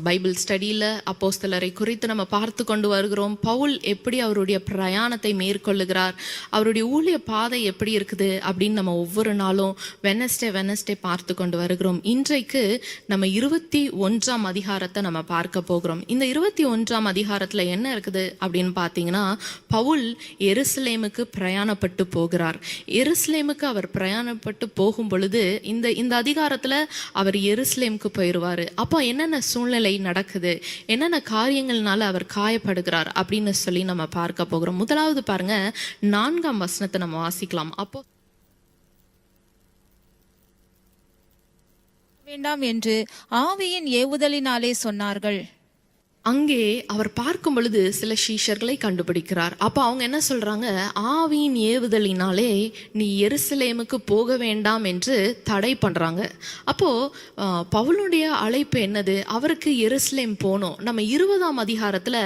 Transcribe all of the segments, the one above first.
Bible ஸ்டடியில் அப்போஸ்தலரை குறித்து நம்ம பார்த்து கொண்டு வருகிறோம். பவுல் எப்படி அவருடைய பிரயாணத்தை மேற்கொள்ளுகிறார், அவருடைய ஊழிய பாதை எப்படி இருக்குது அப்படின்னு நம்ம ஒவ்வொரு நாளும் வெனஸ்டே பார்த்து கொண்டு வருகிறோம். இன்றைக்கு நம்ம 21ஆம் அதிகாரத்தை நம்ம பார்க்க போகிறோம். இந்த 21ஆம் அதிகாரத்தில் என்ன இருக்குது அப்படின்னு பார்த்தீங்கன்னா, பவுல் எருசலேமுக்கு பிரயாணப்பட்டு போகிறார். எருசலேமுக்கு அவர் பிரயாணப்பட்டு போகும் பொழுது இந்த அதிகாரத்தில் அவர் எருசலேமுக்கு போயிடுவார். அப்போ என்னென்ன சூழ்நிலை நடக்குது, என்னென்ன காரியங்கள்னால அவர் காயப்படுகிறார் அப்படின்னு சொல்லி நம்ம பார்க்க போகிறோம். முதலாவது பாருங்க, 4ஆம் வசனத்தை நம்ம வாசிக்கலாம். அப்போ வேண்டாம் என்று ஆவியின் ஏவுதலினாலே சொன்னார்கள். அங்கே அவர் பார்க்கும் பொழுது சில சீஷர்களை கண்டுபிடிக்கிறார். அப்போ அவங்க என்ன சொல்றாங்க, ஆவியின் ஏவுதலினாலே நீ எருசலேமுக்கு போக வேண்டாம் என்று தடை பண்றாங்க. அப்போ பவுலுடைய அழைப்பு என்னது, அவருக்கு எருசலேம் போனோம். நம்ம 20ஆம் அதிகாரத்துல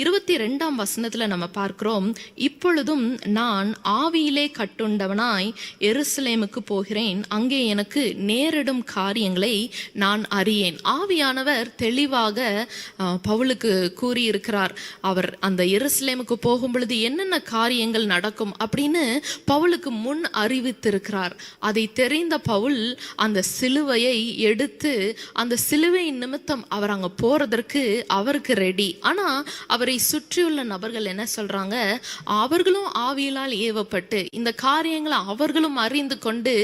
22ஆம் வசனத்துல நம்ம பார்க்கிறோம், இப்பொழுதும் நான் ஆவியிலே கட்டுண்டவனாய் எருசலேமுக்கு போகிறேன், அங்கே எனக்கு நேரிடும் காரியங்களை நான் அறியேன். ஆவியானவர் தெளிவாக பவுலுக்கு கூறியிருக்கிறார். அவர் அந்த எருசலேமுக்கு போகும் பொழுது என்னென்ன காரியங்கள் நடக்கும் அப்படின்னு பவுலுக்கு முன் அறிவித்திருக்கிறார். அதை தெரிந்த பவுல் அந்த சிலுவையை எடுத்து அந்த சிலுவையின் நிமித்தம் அவர் அங்க போறதற்கு அவருக்கு ரெடி. ஆனா அவரை சுற்றியுள்ள நபர்கள் என்ன சொல்றாங்க, அவர்களும் ஆவியிலால் ஏவப்பட்டு இந்த காரியங்களை அவர்களும் அறிந்து கொண்டு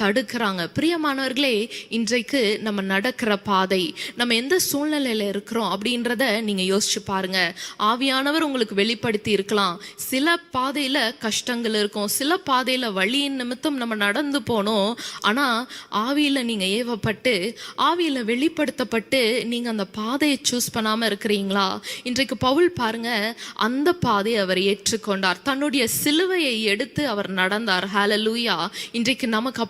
தடுக்கிறாங்க. பிரியமானவர்களே, இன்றைக்கு நம்ம நடக்கிற பாதை, நம்ம எந்த சூழ்நிலையில இருக்கிறோம் அப்படின்றத நீங்க யோசிச்சு பாருங்க. ஆவியானவர் உங்களுக்கு வெளிப்படுத்தி இருக்கலாம். சில பாதையில கஷ்டங்கள் இருக்கும், சில பாதையில வழியின் நிமித்தம் நம்ம நடந்து போனோம். ஆனா ஆவியில நீங்க ஏவப்பட்டு, ஆவியில வெளிப்படுத்தப்பட்டு நீங்க அந்த பாதையை சூஸ் பண்ணாம இருக்கிறீங்களா? இன்றைக்கு பவுல் பாருங்க, அந்த பாதையை அவர் ஏற்றுக்கொண்டார். தன்னுடைய சிலுவையை எடுத்து அவர் நடந்தார். ஹல்லேலூயா. இன்றைக்கு நமக்கு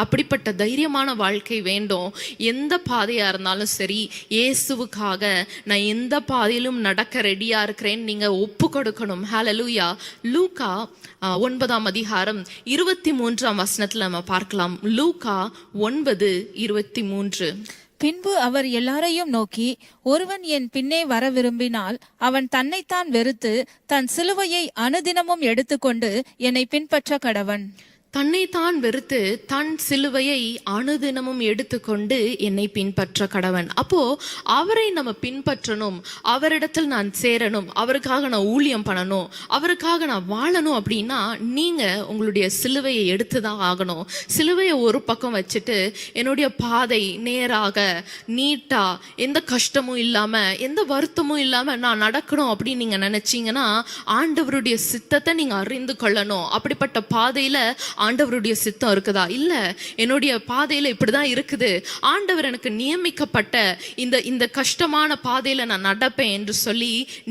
அப்படிப்பட்ட தைரியமான வாழ்க்கை வேண்டும். எந்த பாதையா இருந்தாலும் சரி, இயேசுவுக்காக நான் எந்த பாதையிலும் நடக்க ரெடியா இருக்கிறேன் நீங்க ஒப்பு கொடுக்கணும். ஹல்லேலூயா. லூக்கா 9ஆம் அதிகாரம் 23ஆம் வசனத்துல நம்ம பார்க்கலாம். லூக்கா 9:23. பின்பு அவர் எல்லாரையும் நோக்கி, ஒருவன் என் பின்னே வர விரும்பினால் அவன் தன்னைத்தான் வெறுத்து தன் சிலுவையை அனுதினமும் எடுத்துக்கொண்டு என்னை பின்பற்ற கடவன். தன்னைத்தான் வெறுத்து தன் சிலுவையை அனுதினமும் எடுத்துக்கொண்டு என்னை பின்பற்ற கடவன். அப்போ அவரை நம்ம பின்பற்றணும், அவரிடத்தில் நான் சேரணும், அவருக்காக நான் ஊழியம் பண்ணணும், அவருக்காக நான் வாழணும் அப்படின்னா நீங்க உங்களுடைய சிலுவையை எடுத்துதான் ஆகணும். சிலுவையை ஒரு பக்கம் வச்சுட்டு என்னுடைய பாதை நேராக நீட்டா எந்த கஷ்டமும் இல்லாம எந்த வருத்தமும் இல்லாம நான் நடக்கணும் அப்படின்னு நீங்க நினைச்சீங்கன்னா ஆண்டவருடைய சித்தத்தை நீங்க அறிந்து கொள்ளணும். அப்படிப்பட்ட பாதையில ஆண்டவருடைய சித்தம் இருக்குதா? இல்ல, என்னுடைய பாதையில இப்படிதான் இருக்குது, ஆண்டவர் எனக்கு நியமிக்கப்பட்ட இந்த கஷ்டமான பாதையில நான் நடப்பேன் என்று சொல்லி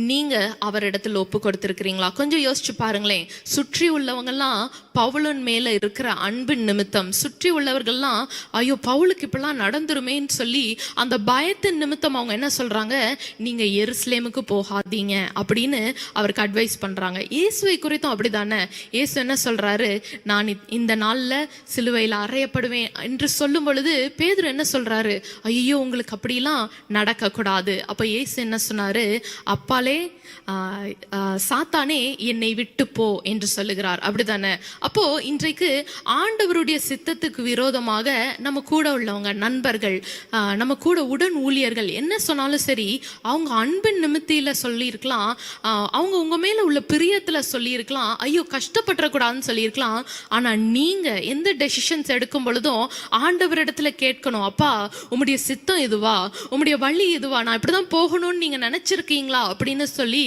நீங்க அவரிடத்தில் ஒப்பு கொடுத்திருக்கிறீங்களா? கொஞ்சம் யோசிச்சு பாருங்களேன். சுற்றி உள்ளவங்கெல்லாம் பவுலின் மேல இருக்கிற அன்பின் நிமித்தம், சுற்றி உள்ளவர்கள்லாம் ஐயோ பவுலுக்கு இப்பெல்லாம் நடந்துருமேன்னு சொல்லி அந்த பயத்தின் நிமித்தம் அவங்க என்ன சொல்றாங்க, நீங்க எருசலேமுக்கு போகாதீங்க அப்படின்னு அவருக்கு அட்வைஸ் பண்றாங்க. இயேசுவை குறித்தும் அப்படிதானே. இயேசு என்ன சொல்றாரு, நான் இந்த நாள்ல சிலுவையில் அறையப்படுவேன் என்று சொல்லும் பொழுது பேதுரு என்ன சொல்றாரு, ஐயோ உங்களுக்கு அப்படிலாம் நடக்க கூடாது. அப்ப இயேசு என்ன சொன்னாரு, அப்பாலே சாத்தானே என்னை விட்டு போ என்று சொல்லுகிறார். அப்படித்தானே? அப்போ இன்றைக்கு ஆண்டவருடைய சித்தத்துக்கு விரோதமாக நம்ம கூட உள்ளவங்க, நண்பர்கள், நம்ம கூட உடன் ஊழியர்கள் என்ன சொன்னாலும் சரி, அவங்க அன்பின் நிமித்தியில சொல்லியிருக்கலாம், அவங்க உங்க மேல உள்ள பிரியத்துல சொல்லியிருக்கலாம், ஐயோ கஷ்டப்பட்டுறக்கூடாதுன்னு சொல்லியிருக்கலாம். ஆனா நீங்க எந்த டெசிஷன்ஸ் எடுக்கும் பொழுதும் ஆண்டவரிடத்துல கேட்கணும், அப்பா உம்முடைய சித்தம் இதுவா, உம்முடைய வழி இதுவா, நான் இப்படிதான் போகணும்னு நீங்க நினைச்சிருக்கீங்களா அப்படின்னு சொல்லி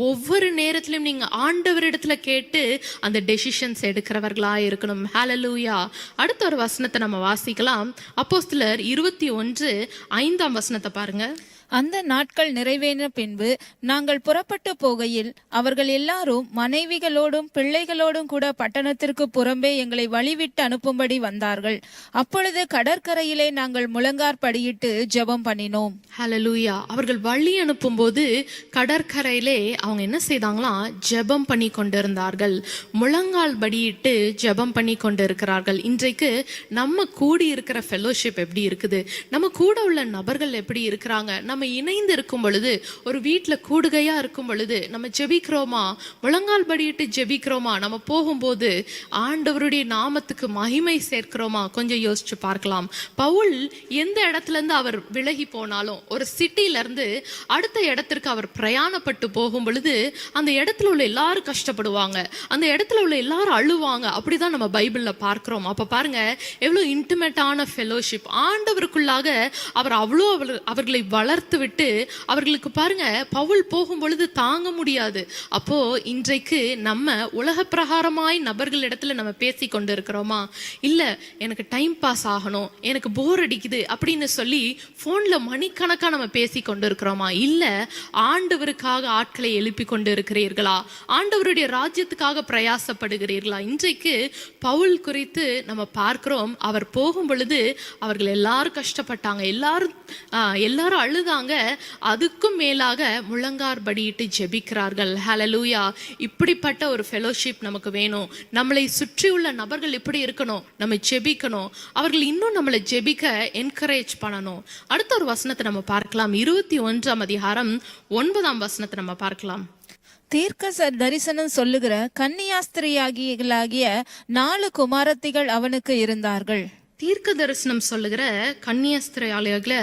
ஒவ்வொரு நேரத்திலும் நீங்க ஆண்டவரிடத்துல கேட்டு அந்த டெசிஷன்ஸ் எடுக்கிறவர்களா இருக்கணும். ஹல்லேலூயா. அடுத்த ஒரு வசனத்தை நம்ம வாசிக்கலாம். அப்போஸ்தலர் 21:5 வசனத்தை பாருங்க. அந்த நாட்கள் நிறைவேறின பின்பு நாங்கள் புறப்பட்டு போகையில் அவர்கள் எல்லாரும் மனைவிகளோடும் பிள்ளைகளோடும் கூட பட்டணத்திற்கு புறம்பே எங்களை வழிவிட்டு அனுப்பும்படி வந்தார்கள். அப்பொழுது கடற்கரையிலே நாங்கள் முழங்கார் படியிட்டு ஜெபம் பண்ணினோம். ஹல்லேலூயா. அவர்கள் வழி அனுப்பும் போது கடற்கரையிலே அவங்க என்ன செய்தாங்களாம், ஜெபம் பண்ணி கொண்டிருந்தார்கள். முழங்கால் படியிட்டு ஜெபம் பண்ணி கொண்டிருக்கிறார்கள். இன்றைக்கு நம்ம கூடி இருக்கிற ஃபெலோஷிப் எப்படி இருக்குது, நம்ம கூட உள்ள நபர்கள் எப்படி இருக்கிறாங்க, நம்ம நம்ம இணைந்து இருக்கும் பொழுது, ஒரு வீட்டுல கூடுகையா இருக்கும் பொழுது நம்ம ஜெபிக்கிறோமா, முழங்கால் படியிட்டு ஜெபிக்கிறோமா, நம்ம போகும்போது ஆண்டவருடைய நாமத்துக்கு மகிமை சேர்க்கிறோமா, கொஞ்சம் யோசிச்சு பார்க்கலாம். பவுல் எந்த இடத்துல இருந்து அவர் விலகி போனாலும், ஒரு சிட்டில இருந்து அடுத்த இடத்திற்கு அவர் பிரயாணப்பட்டு போகும் பொழுது அந்த இடத்துல உள்ள எல்லாரும் கஷ்டப்படுவாங்க, அந்த இடத்துல உள்ள எல்லாரும் அழுவாங்க. அப்படிதான் நம்ம பைபிள்ல பார்க்கிறோம். அப்ப பாருங்க எவ்வளவு இன்டிமேட்டான ஃபெலோஷிப். ஆண்டவருக்குள்ளாக அவர் அவ்வளோ அவர்களை வளர்த்து விட்டு அவர்களுக்கு பாருங்க பவுல் போகும் பொழுது தாங்க முடியாது. அப்போ இன்றைக்கு நம்ம உலக பிரகாரமாய் நபர்கள் இடத்துல நம்ம பேசி கொண்டு இருக்கிறோமா, இல்ல எனக்கு டைம் பாஸ் ஆகணும், எனக்கு போர் அடிக்குது அப்படின்னு சொல்லி போன்ல மணிக்கணக்கா நம்ம பேசி கொண்டு இருக்கிறோமா, இல்ல ஆண்டவருக்காக ஆட்களை எழுப்பி கொண்டு இருக்கிறீர்களா, ஆண்டவருடைய ராஜ்யத்துக்காக பிரயாசப்படுகிறீர்களா? இன்றைக்கு பவுல் குறித்து நம்ம பார்க்கிறோம். அவர் போகும் பொழுது அவர்கள் எல்லாரும் கஷ்டப்பட்டாங்க, எல்லாரும் அழுதாங்க, அதுக்கும் மேலாக முழங்கார் படியிட்டு ஜெபிக்கிறார்கள். ஹல்லேலூயா. இப்படிப்பட்ட ஒரு ஃபெலோஷிப் நமக்கு வேணும். நம்மளை சுற்றியுள்ள நபர்கள் இப்படி இருக்கணும், நம்ம ஜெபிக்கணும், அவர்கள் இன்னும் நம்மளை ஜெபிக்க என்கரேஜ் பண்ணணும். அடுத்த ஒரு வசனத்தை நம்ம பார்க்கலாம். 21ஆம் அதிகாரம் 9ஆம் வசனத்தை நம்ம பார்க்கலாம். தீர்க்க தரிசனம் சொல்லுகிற கன்னியாஸ்திரியாகிய 4 குமாரத்திகள் அவனுக்கு இருந்தார்கள். தீர்க்க தரிசனம் சொல்லுகிற கன்னியாஸ்திரியாளர்கள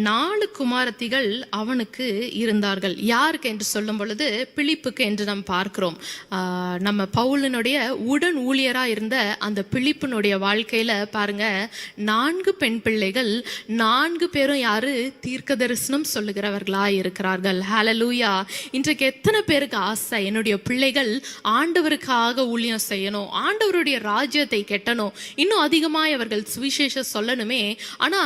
4 குமாரத்திகள் அவனுக்கு இருந்தார்கள். யாருக்கு என்று சொல்லும் பொழுது பிலிப்புக்கு என்று நாம் பார்க்கிறோம். நம்ம பவுலினுடைய உடன் ஊழியரா இருந்த அந்த பிலிப்பினுடைய வாழ்க்கையில பாருங்க 4 பெண் பிள்ளைகள், 4 பேரும் யாரு? தீர்க்க தரிசனம் சொல்லுகிறவர்களா இருக்கிறார்கள். ஹல்லேலூயா. இன்றைக்கு எத்தனை பேருக்கு ஆசை, என்னுடைய பிள்ளைகள் ஆண்டவருக்காக ஊழியம் செய்யணும், ஆண்டவருடைய ராஜ்யத்தை கெட்டணும், இன்னும் அதிகமாய் அவர்கள் சுவிசேஷம் சொல்லணுமே. ஆனா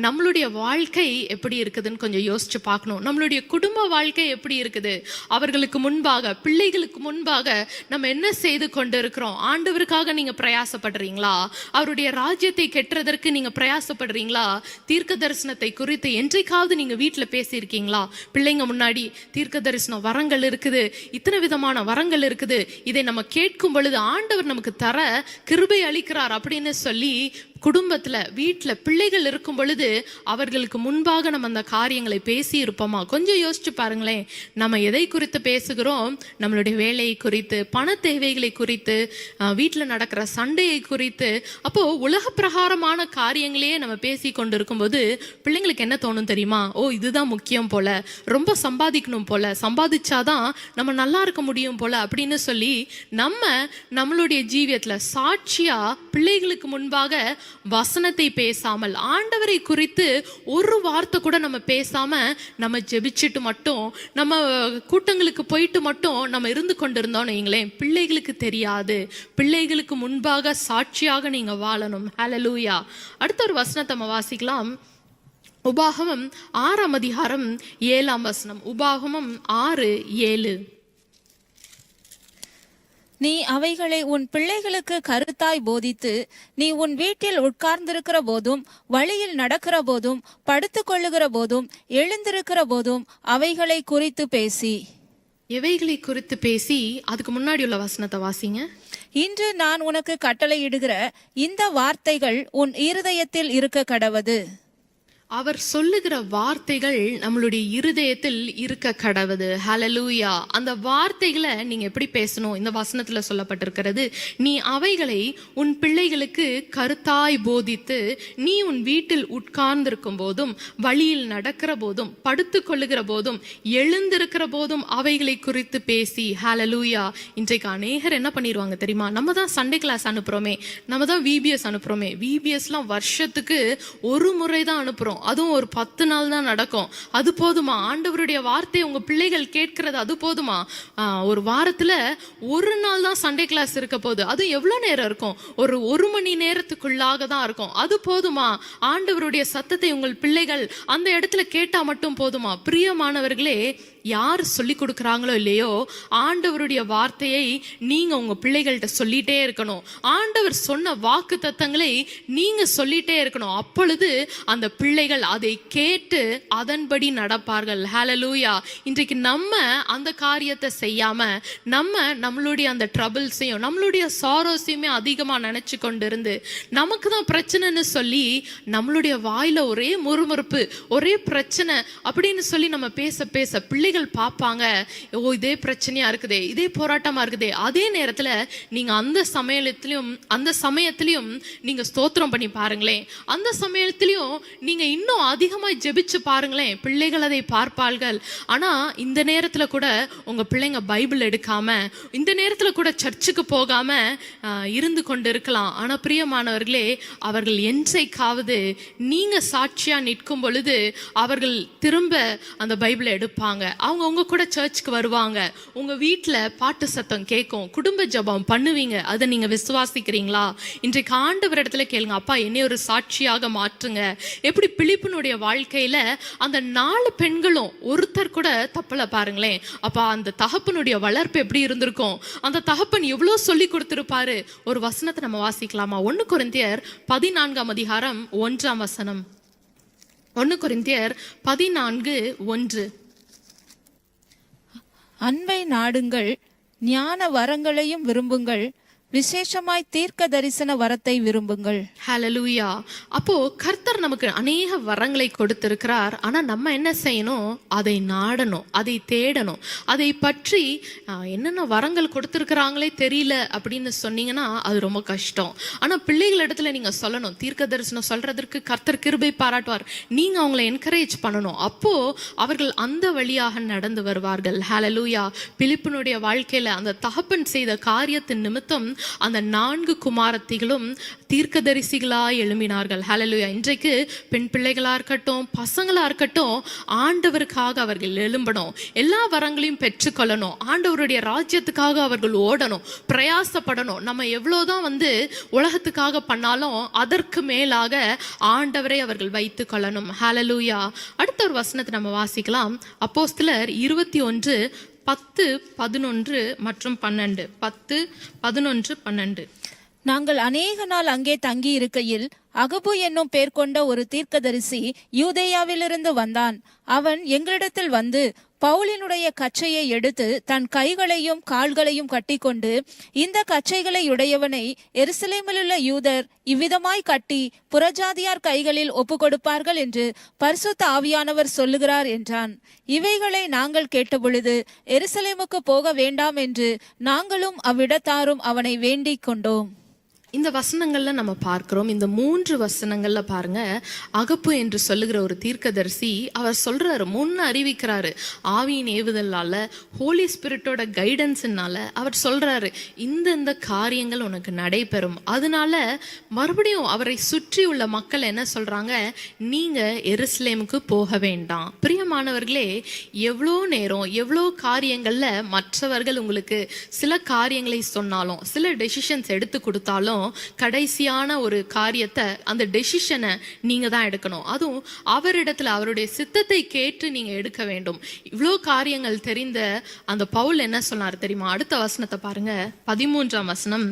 நம்மளுடைய வாழ்க்கை எப்படி இருக்குதுன்னு கொஞ்சம் யோசிச்சு பார்க்கணும். நம்மளுடைய குடும்ப வாழ்க்கை எப்படி இருக்குது? அவர்களுக்கு முன்பாக, பிள்ளைகளுக்கு முன்பாக நம்ம என்ன செய்து கொண்டு இருக்கிறோம்? ஆண்டவருக்காக நீங்க பிரயாசப்படுறீங்களா? அவருடைய ராஜ்யத்தை கெட்டுறதற்கு நீங்க பிரயாசப்படுறீங்களா? தீர்க்க தரிசனத்தை குறித்து என்றைக்காவது நீங்க வீட்டுல பேசியிருக்கீங்களா? பிள்ளைங்க முன்னாடி தீர்க்க தரிசனம் வரங்கள் இருக்குது, இத்தனை விதமான வரங்கள் இருக்குது, இதை நம்ம கேட்கும் பொழுது ஆண்டவர் நமக்கு தர கிருபை அளிக்கிறார் அப்படின்னு சொல்லி குடும்பத்துல வீட்டுல பிள்ளைகள் இருக்கும் பொழுது அவர்களுக்கு முன்பாக நம்ம அந்த காரியங்களை பேசி இருப்போமா? கொஞ்சம் யோசிச்சு பாருங்களேன். நம்ம எதை குறித்து பேசுகிறோம்? நம்மளுடைய வேலையை குறித்து, பண தேவைகளை குறித்து, வீட்டுல நடக்கிற சண்டையை குறித்து. அப்போ உலக பிரகாரமான காரியங்களையே நம்ம பேசி கொண்டு இருக்கும் போது பிள்ளைங்களுக்கு என்ன தோணும் தெரியுமா? ஓ, இதுதான் முக்கியம் போல, ரொம்ப சம்பாதிக்கணும் போல, சம்பாதிச்சாதான் நம்ம நல்லா இருக்க முடியும் போல அப்படின்னு சொல்லி நம்மளுடைய ஜீவியத்துல சாட்சியா பிள்ளைகளுக்கு முன்பாக வசனத்தை பேசாமல், ஆண்டவரை குறித்து ஒரு வார்த்தை கூட நம்ம பேசாம நம்ம ஜெபிச்சுட்டு மட்டும், நம்ம கூட்டங்களுக்கு போயிட்டு மட்டும் நம்ம இருந்து கொண்டிருந்தோம்னு வைங்களேன், பிள்ளைகளுக்கு தெரியாது. பிள்ளைகளுக்கு முன்பாக சாட்சியாக நீங்க வாழணும். ஹல்லேலூயா. அடுத்த ஒரு வசனத்தை நம்ம வாசிக்கலாம். உபாகமம் 6ஆம் அதிகாரம் 7ஆம் வசனம். உபாகமம் 6:7. நீ அவைகளை உன் பிள்ளைகளுக்கு கருத்தாய் போதித்து, நீ உன் வீட்டில் உட்கார்ந்திருக்கிற போதும், வழியில் நடக்கிற போதும், படுத்து கொள்ளுகிற போதும், எழுந்திருக்கிற போதும் அவைகளை குறித்து பேசி. எவைகளை குறித்து பேசி? அதுக்கு முன்னாடி உள்ள வசனத்தை வாசிங்க. இன்று நான் உனக்கு கட்டளையிடுகிற இந்த வார்த்தைகள் உன் இருதயத்தில் இருக்க கடவது. அவர் சொல்லுகிற வார்த்தைகள் நம்மளுடைய இருதயத்தில் இருக்க கடவுது. ஹல்லேலூயா. அந்த வார்த்தைகளை நீங்க எப்படி பேசணும்? இந்த வசனத்துல சொல்லப்பட்டிருக்கிறது, நீ அவைகளை உன் பிள்ளைகளுக்கு கருத்தாய் போதித்து, நீ உன் வீட்டில் உட்கார்ந்திருக்கும் போதும், வழியில் நடக்கிற போதும், படுத்து கொள்ளுகிற போதும், எழுந்திருக்கிற போதும் அவைகளை குறித்து பேசி. ஹல்லேலூயா. இன்றைக்கு அநேகர் என்ன பண்ணிடுவாங்க தெரியுமா? நம்ம தான் சண்டே கிளாஸ் அனுப்புறோமே, நம்ம தான் VBS அனுப்புறோமே. VBSலாம் வருஷத்துக்கு ஒரு முறை தான் அனுப்புறோம், அதுவும் ஒரு 10 நாள் தான் நடக்கும். அது போதுமா? ஆண்டவருடைய வார்த்தை உங்க பிள்ளைகள் கேட்கிறது அது போதுமா? ஒரு வாரத்துல ஒரு நாள் தான் சண்டே கிளாஸ் இருக்க போகுது, அது எவ்வளவு நேரம் இருக்கும்? ஒரு மணி நேரத்துக்குள்ளாக தான் இருக்கும். அது போதுமா? ஆண்டவருடைய சத்தத்தை உங்கள் பிள்ளைகள் அந்த இடத்துல கேட்டா மட்டும் போதுமா? பிரியமானவர்களே, யார் சொல்லி கொடுக்குறாங்களோ இல்லையோ, ஆண்டவருடைய வார்த்தையை நீங்க உங்க பிள்ளைகள்கிட்ட சொல்லிட்டே இருக்கணும். ஆண்டவர் சொன்ன வாக்கு தத்தங்களை நீங்க சொல்லிட்டே இருக்கணும். அப்பொழுது அந்த பிள்ளைகள் பிள்ளைகள் அதை கேட்டு அதன்படி நடப்பார்கள். ஹalleluya. இன்றைக்கு நம்ம அந்த காரியத்தை செய்யாம நம்மளுடைய அந்த ட்ரபிள்ஸையும் நம்மளுடைய சாரோஸையுமே அதிகமா நினைச்சு கொண்டு இருந்து நமக்கு தான் பிரச்சனைன்னு சொல்லி நம்மளுடைய வாயில ஒரே முறுமுறுப்பு, ஒரே பிரச்சனை அப்படின்னு சொல்லி நம்ம பேச பேச பிள்ளைகள் பார்ப்பாங்க, ஓ இதே பிரச்சனையா இருக்குதே, இதே போராட்டமா இருக்குதே. அதே நேரத்துல நீங்க அந்த சமயத்திலையும் நீங்க ஸ்தோத்திரம் பண்ணி பாருங்களேன், அந்த சமயத்திலையும் நீங்க இன்னும் அதிகமா ஜெபிச்சு பாருங்களேன், பிள்ளைகள் அதை பார்ப்பார்கள். ஆனா இந்த நேரத்துல கூட உங்க பிள்ளைங்க பைபிள் எடுக்காம, இந்த நேரத்துல கூட சர்ச்சுக்கு போகாம இருந்து கொண்டு இருக்கலாம். ஆனா பிரியமானவர்களே, அவர்கள் என்றைக்காவது நீங்க சாட்சியா நிற்கும் பொழுது அவர்கள் திரும்ப அந்த பைபிளை எடுப்பாங்க. அவங்க உங்க கூட சர்ச்சுக்கு வருவாங்க, உங்க வீட்டுல பாட்டு சத்தம் கேட்கும், குடும்ப ஜெபம் பண்ணுவீங்க. அதை நீங்க விசுவாசிக்கிறீங்களா? இன்றைக்கு ஆண்டவர் இடத்துல கேளுங்க, அப்பா என்னை ஒரு சாட்சியாக மாற்றுங்க. எப்படி பிலிப்புனுடைய வாழ்க்கையில அந்த 4 பெண்களும் ஒருத்தர் கூட தப்பல பாருங்களேன். அப்பா அந்த தகப்பனுடைய வளர்ப்பு எப்படி இருந்திருக்கும், அந்த தகப்பன் எவ்வளவு சொல்லி கொடுத்திருப்பாரு. ஒரு வசனத்தை நம்ம வாசிக்கலாமா? 1 கொரிந்தியர் 14:1. 1 கொரிந்தியர் 14:1. அன்பை நாடுங்கள், ஞான வரங்களையும் விரும்புங்கள், விசேஷமாய் தீர்க்க தரிசன வரத்தை விரும்புங்கள். ஹalleluya. அப்போ கர்த்தர் நமக்கு அநேக வரங்களை கொடுத்திருக்கிறார். ஆனா நம்ம என்ன செய்யணும்? அதை நாடணும், அதை தேடணும். அதை பற்றி என்னென்ன வரங்கள் கொடுத்திருக்கிறாங்களே தெரியல அப்படின்னு சொன்னீங்கன்னா அது ரொம்ப கஷ்டம். ஆனா பிள்ளைகள் இடத்துல நீங்க சொல்லணும், தீர்க்க தரிசனம் சொல்றதற்கு கர்த்தர் கிருபை பாராட்டுவார். நீங்க அவங்களை என்கரேஜ் பண்ணணும். அப்போ அவர்கள் அந்த வழியாக நடந்து வருவார்கள். ஹalleluya. பிலிப்புனுடைய வாழ்க்கையில அந்த தகப்பன் செய்த காரியத்தின் நிமித்தம் அந்த 4 குமாரத்திகளும் தீர்க்கதரிசிகளாய் எழும்பினார்கள். ஹalleluya. இன்றைக்கு பெண் பிள்ளைகளா இருக்கட்டும், பசங்களா இருக்கட்டும், ஆண்டவருக்காக அவர்கள் எழும்பணும், எல்லா வரங்களையும் பெற்றுக்கொள்ளணும், ஆண்டவருடைய ராஜ்யத்துக்காக அவர்கள் ஓடணும், பிரயாசப்படணும். நம்ம எவ்வளவுதான் உலகத்துக்காக பண்ணாலும் அதற்கு மேலாக ஆண்டவரை அவர்கள் வைத்துக் கொள்ளணும். ஹalleluya. அடுத்த ஒரு வசனத்தை நம்ம வாசிக்கலாம். அப்போஸ்தலர் 21:10, 11 மற்றும் 12. 10, 11, 12. நாங்கள் அநேக நாள் அங்கே தங்கி இருக்கையில் அகபு என்னும் பேர் கொண்ட ஒரு தீர்க்கதரிசி யூதேயாவிலிருந்து வந்தான். அவன் எங்களிடத்தில் வந்து பவுலினுடைய கச்சையை எடுத்து தன் கைகளையும் கால்களையும் கட்டிக்கொண்டு, இந்த கச்சைகளை உடையவனை எருசலேமிலுள்ள யூதர் இவ்விதமாய் கட்டி புறஜாதியார் கைகளில் ஒப்பு கொடுப்பார்கள் என்று பரிசுத்த ஆவியானவர் சொல்லுகிறார் என்றான். இவைகளை நாங்கள் கேட்டபொழுது எருசலேமுக்கு போக வேண்டாம் என்று நாங்களும் அவ்விடத்தாரும் அவனை வேண்டிக் கொண்டோம். இந்த வசனங்கள்ல நம்ம பார்க்கிறோம், இந்த 3 வசனங்கள்ல பாருங்க, அகப்பு என்று சொல்லுகிற ஒரு தீர்க்கதரிசி அவர் சொல்றாரு, முன்ன அறிவிக்கிறாரு, ஆவியின் ஏவுதலால, ஹோலி ஸ்பிரிட்டோட கைடன்ஸ்னால அவர் சொல்றாரு, இந்த காரியங்கள் உனக்கு நடைபெறும். அதனால மறுபடியும் அவரை சுற்றி உள்ள மக்கள் என்ன சொல்றாங்க, நீங்க எருசலேமுக்கு போக வேண்டாம். பிரியமானவர்களே, எவ்வளோ நேரம் எவ்வளோ காரியங்கள்ல மற்றவர்கள் உங்களுக்கு சில காரியங்களை சொன்னாலும், சில டெசிஷன்ஸ் எடுத்து கொடுத்தாலும், கடைசியான ஒரு காரியத்தை, அந்த டெசிஷனை நீங்க தான் எடுக்கணும். அதுவும் அவரிடத்துல அவருடைய சித்தத்தை கேட்டு நீங்க எடுக்க வேண்டும். இவ்வளோ காரியங்கள் தெரிந்த அந்த பவுல் என்ன சொன்னார் தெரியுமா? அடுத்த வசனத்தை பாருங்க, 13ஆம் வசனம்.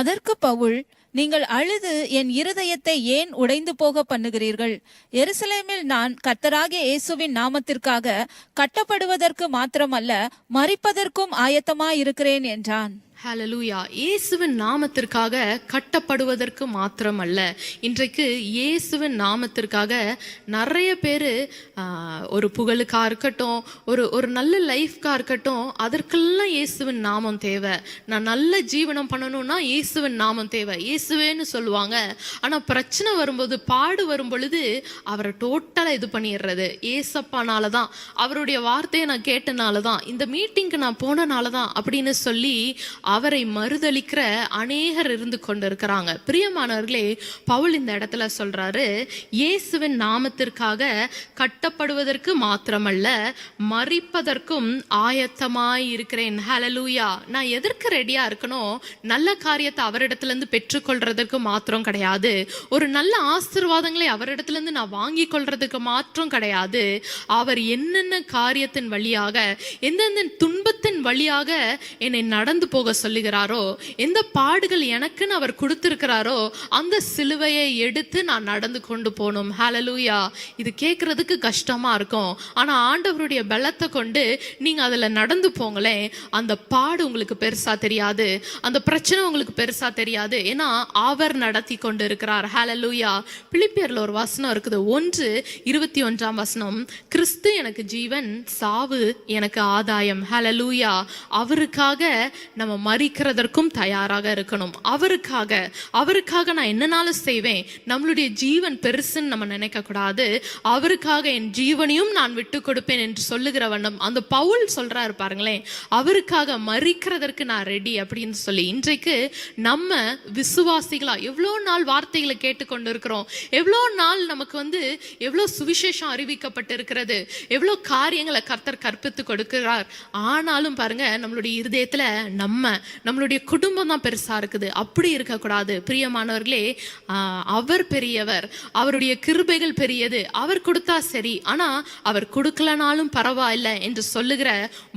அதற்கு பவுல், நீங்கள் அழுது என் இருதயத்தை ஏன் உடைந்து போக பண்ணுகிறீர்கள்? எருசலேமில் நான் கர்த்தராகிய இயேசுவின் நாமத்திற்காக கட்டப்படுவதற்கு மாத்திரமல்ல, மரிப்பதற்கும் ஆயத்தமாயிருக்கிறேன் என்றான். ஹalleluya. இயேசுவின் நாமத்திற்காக கட்டப்படுவதற்கு மாத்திரம் அல்ல. இன்றைக்கு இயேசுவின் நாமத்திற்காக நிறைய பேர் ஒரு புகழுக்கா இருக்கட்டும், ஒரு நல்ல லைஃப்கா இருக்கட்டும், அதற்கெல்லாம் இயேசுவின் நாமம் தேவை. நான் நல்ல ஜீவனம் பண்ணணும்னா இயேசுவின் நாமம் தேவை, இயேசுவேன்னு சொல்லுவாங்க. ஆனா பிரச்சனை வரும்போது, பாடு வரும் பொழுது அவரை டோட்டலா இது பண்ணிடுறது. ஏசப்பானாலதான், அவருடைய வார்த்தையை நான் கேட்டனாலதான், இந்த மீட்டிங்க்கு நான் போனனாலதான் அப்படின்னு சொல்லி அவரை மறுதலிக்கிற அநேகர் இருந்து கொண்டிருக்கிறாங்க. பிரியமானவர்களே, பவுல் இந்த இடத்துல சொல்றாரு, இயேசுவின் நாமத்திற்காக கட்டப்படுவதற்கு மாத்திரமல்ல, மரிப்பதற்கும் ஆயத்தமாய் இருக்கிறேன். ஹalleluya. நான் எதற்கு ரெடியா இருக்கணும்? நல்ல காரியத்தை அவரிடத்துல இருந்து பெற்றுக்கொள்றதுக்கு மாத்திரம் கிடையாது, ஒரு நல்ல ஆசீர்வாதங்களை அவரிடத்துல இருந்து நான் வாங்கி கொள்றதுக்கு மாத்திரம் கிடையாது. அவர் என்னென்ன காரியத்தின் வழியாக, எந்தெந்த துன்பத்தின் வழியாக என்னை நடந்து போக ஆண்டவர் சொல்லுகிறாரோ, எந்த பாடுகள் எனக்குன்னு அவர் கொடுத்திருக்கிறாரோ அந்த சிலுவையை எடுத்து நான் நடந்து கொண்டு போகணும். ஹல்லேலூயா. இது கேட்கறதுக்கு கஷ்டமா இருக்கும், ஆனா ஆண்டவருடைய பலத்தை கொண்டு நீங்க அதுல நடந்து போங்களேன். அந்த பாடு உங்களுக்கு பெருசா தெரியாது, அந்த பிரச்சனை உங்களுக்கு பெருசா தெரியாது. ஏன்னா அவர் நடத்தி கொண்டு இருக்கிறார். ஹல்லேலூயா. பிலிப்பியர்ல ஒரு வசனம் இருக்குது, 1:21 கிறிஸ்து எனக்கு ஜீவன், சாவு எனக்கு ஆதாயம். ஹல்லேலூயா. அவருக்காக நம்ம மரிக்கிறதற்கும் தயாராக இருக்கணும். அவருக்காக நான் என்னனாலும் செய்வேன். நம்மளுடைய ஜீவன் பெருசுன்னு நம்ம நினைக்க கூடாது. அவருக்காக என் ஜீவனையும் நான் விட்டு கொடுப்பேன் என்று சொல்லுகிற வண்ணம் அந்த பவுல் சொல்றாரு பாருங்களேன், அவருக்காக மரிக்கிறதற்கு நான் ரெடி அப்படின்னு சொல்லி. இன்றைக்கு நம்ம விசுவாசிகளா எவ்வளோ நாள் வார்த்தைகளை கேட்டுக்கொண்டு இருக்கிறோம், எவ்வளோ நாள் நமக்கு எவ்வளோ சுவிசேஷம் அறிவிக்கப்பட்டிருக்கிறது, எவ்வளோ காரியங்களை கர்த்தர் கற்பித்து கொடுக்கிறார். ஆனாலும் பாருங்க, நம்மளுடைய இருதயத்துல நம்மளுடைய குடும்பம் தான் பெருசா இருக்குது. அப்படி இருக்கக்கூடாது பிரியமானவர்களே. அவர் பெரியவர், அவருடைய கிருபைகள் பெரியது. அவர் கொடுத்தா சரி, ஆனா அவர் கொடுக்கலனாலும் பரவாயில்லை என்று சொல்லுகிற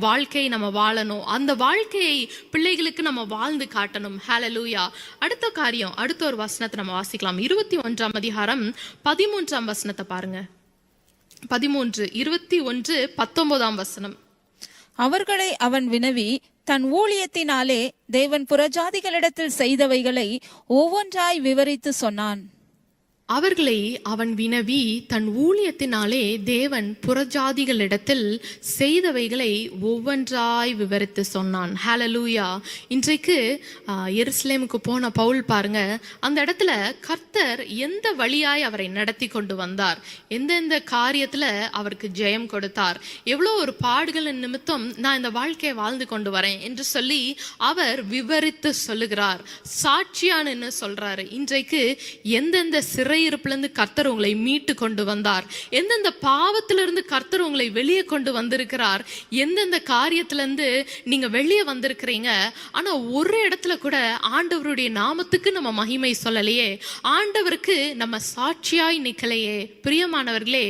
வாழ்க்கை நம்ம வாழணும். அந்த வாழ்க்கையை பிள்ளைகளுக்கு நம்ம வாழ்ந்து காட்டணும். ஹல்லேலூயா. அடுத்த காரியம், அடுத்த ஒரு வசனத்தை நம்ம வாசிக்கலாம். 21 பாருங்க. 21:19 அவர்களை அவன் வினவி, தன் ஊழியத்தினாலே தேவன் புறஜாதிகளிடத்தில் செய்தவைகளை ஒவ்வொன்றாய் விவரித்து சொன்னான். அவர்களை அவன் வினவி தன் ஊழியத்தினாலே தேவன் புறஜாதிகளிடத்தில் செய்தவைகளை ஒவ்வொன்றாய் விவரித்து சொன்னான். ஹல்லேலூயா. இன்றைக்கு எருசலேமுக்கு போன பவுல் பாருங்க, அந்த இடத்துல கர்த்தர் எந்த வழியாய் அவரை நடத்தி கொண்டு வந்தார், எந்தெந்த காரியத்துல அவருக்கு ஜெயம் கொடுத்தார், எவ்வளோ ஒரு பாடுகளின் நிமித்தம் நான் இந்த வாழ்க்கையை வாழ்ந்து கொண்டு வரேன் என்று சொல்லி அவர் விவரித்து சொல்லுகிறார். சாட்சியான்னு சொல்றாரு. இன்றைக்கு எந்தெந்த சிறையிருப்பிலிருந்து கர்த்தர் உங்களை மீட்டு கொண்டு வந்தார், எந்தெந்த பாவத்திலிருந்து கர்த்தர் உங்களை வெளியே கொண்டு வந்திருக்கிறார், எந்தெந்த காரியத்திலிருந்து நீங்க வெளியே வந்திருக்கிறீங்க. ஆனா ஒரு இடத்துல கூட ஆண்டவருடைய நாமத்துக்கு நம்ம மகிமை சொல்லலையே, ஆண்டவருக்கு நம்ம சாட்சியாய் நிக்கலையே. பிரியமானவர்களே,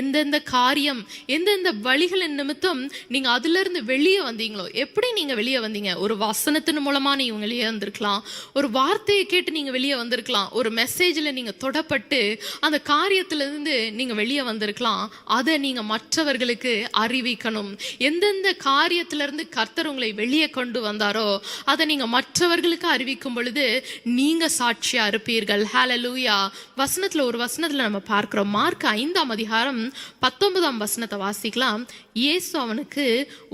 எந்தெந்த காரியம், எந்தெந்த வழிகளின் நிமித்தம் நீங்க அதுல இருந்து வெளியே வந்தீங்களோ, எப்படி நீங்க வெளியே வந்தீங்க? ஒரு வசனத்தின் மூலமா நீங்க வெளியே வந்திருக்கலாம், ஒரு வார்த்தையை கேட்டு நீங்க வெளியே வந்திருக்கலாம், ஒரு மெசேஜ்ல நீங்க தொடப்பட்டு அந்த காரியத்திலிருந்து நீங்க வெளியே வந்திருக்கலாம். அதை நீங்க மற்றவர்களுக்கு அறிவிக்கணும். எந்தெந்த காரியத்திலிருந்து கர்த்தர் உங்களை வெளியே கொண்டு வந்தாரோ அதை நீங்க மற்றவர்களுக்கு அறிவிக்கும் பொழுது நீங்க சாட்சியா இருப்பீர்கள். ஹல்லேலூயா. ஒரு வசனத்துல நம்ம பார்க்கிறோம். மார்க் 5:19 வாசிக்கலாம். இயேசு அவனுக்கு